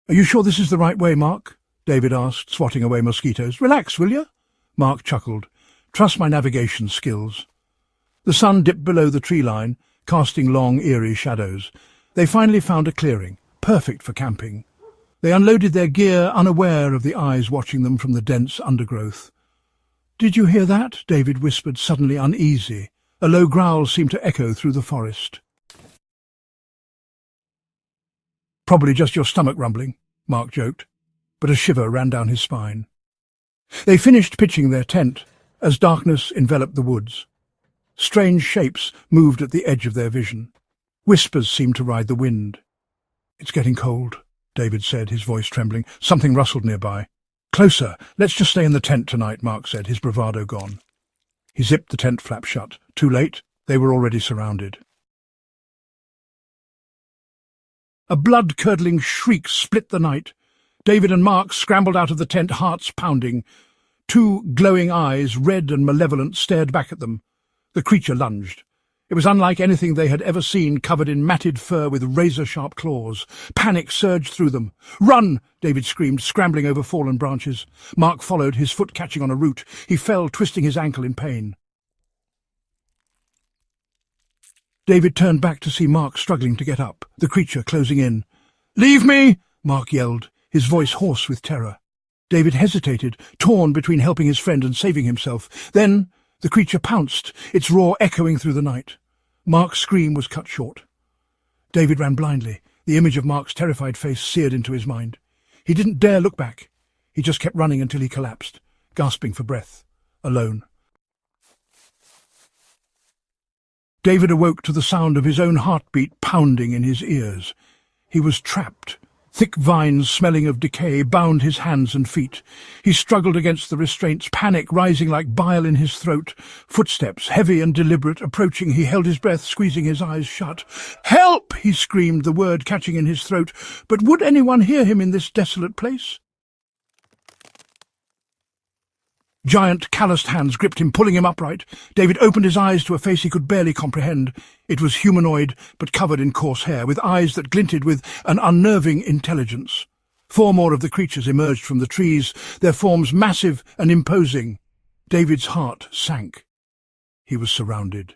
"Are you sure this is the right way, Mark?" David asked, swatting away mosquitoes. "Relax, will you?" Mark chuckled. "Trust my navigation skills." The sun dipped below the tree line, casting long, eerie shadows. They finally found a clearing, perfect for camping. They unloaded their gear, unaware of the eyes watching them from the dense undergrowth. "Did you hear that?" David whispered, suddenly uneasy. A low growl seemed to echo through the forest. "Probably just your stomach rumbling," Mark joked, but a shiver ran down his spine. They finished pitching their tent as darkness enveloped the woods. Strange shapes moved at the edge of their vision. Whispers seemed to ride the wind. "It's getting cold," David said, his voice trembling. Something rustled nearby. "Closer. Let's just stay in the tent tonight," Mark said, his bravado gone. He zipped the tent flap shut. Too late. They were already surrounded. A blood-curdling shriek split the night. David and Mark scrambled out of the tent, hearts pounding. Two glowing eyes, red and malevolent, stared back at them. The creature lunged. It was unlike anything they had ever seen, covered in matted fur with razor-sharp claws. Panic surged through them. "Run!" David screamed, scrambling over fallen branches. Mark followed, his foot catching on a root. He fell, twisting his ankle in pain. David turned back to see Mark struggling to get up, the creature closing in. "Leave me!" Mark yelled, his voice hoarse with terror. David hesitated, torn between helping his friend and saving himself. Then the creature pounced, its roar echoing through the night. Mark's scream was cut short. David ran blindly, the image of Mark's terrified face seared into his mind. He didn't dare look back. He just kept running until he collapsed, gasping for breath, alone. David awoke to the sound of his own heartbeat pounding in his ears. He was trapped. Thick vines smelling of decay bound his hands and feet. He struggled against the restraints, panic rising like bile in his throat. Footsteps, heavy and deliberate, approaching. He held his breath, squeezing his eyes shut. "Help!" he screamed, the word catching in his throat. But would anyone hear him in this desolate place? Giant, calloused hands gripped him, pulling him upright. David opened his eyes to a face he could barely comprehend. It was humanoid, but covered in coarse hair, with eyes that glinted with an unnerving intelligence. 4 more of the creatures emerged from the trees, their forms massive and imposing. David's heart sank. He was surrounded.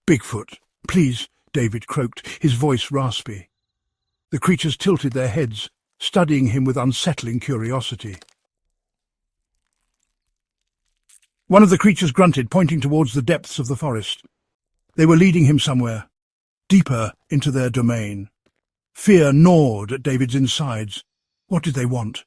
"Bigfoot, please," David croaked, his voice raspy. The creatures tilted their heads, studying him with unsettling curiosity. One of the creatures grunted, pointing towards the depths of the forest. They were leading him somewhere, deeper into their domain. Fear gnawed at David's insides. What did they want?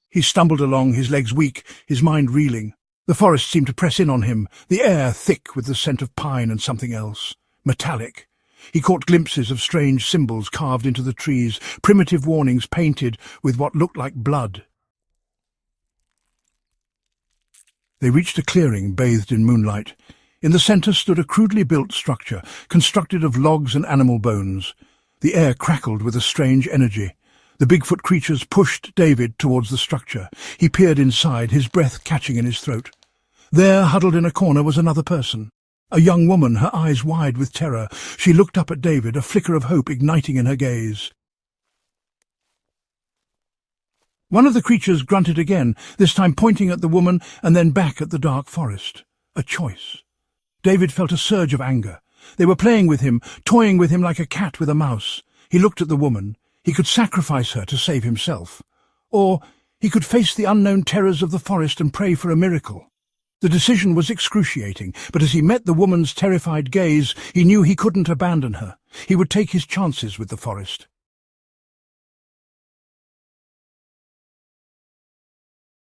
He stumbled along, his legs weak, his mind reeling. The forest seemed to press in on him, the air thick with the scent of pine and something else, metallic. He caught glimpses of strange symbols carved into the trees, primitive warnings painted with what looked like blood. They reached a clearing bathed in moonlight. In the centre stood a crudely built structure, constructed of logs and animal bones. The air crackled with a strange energy. The Bigfoot creatures pushed David towards the structure. He peered inside, his breath catching in his throat. There, huddled in a corner, was another person. A young woman, her eyes wide with terror. She looked up at David, a flicker of hope igniting in her gaze. One of the creatures grunted again, this time pointing at the woman and then back at the dark forest. A choice. David felt a surge of anger. They were playing with him, toying with him like a cat with a mouse. He looked at the woman. He could sacrifice her to save himself. Or he could face the unknown terrors of the forest and pray for a miracle. The decision was excruciating, but as he met the woman's terrified gaze, he knew he couldn't abandon her. He would take his chances with the forest.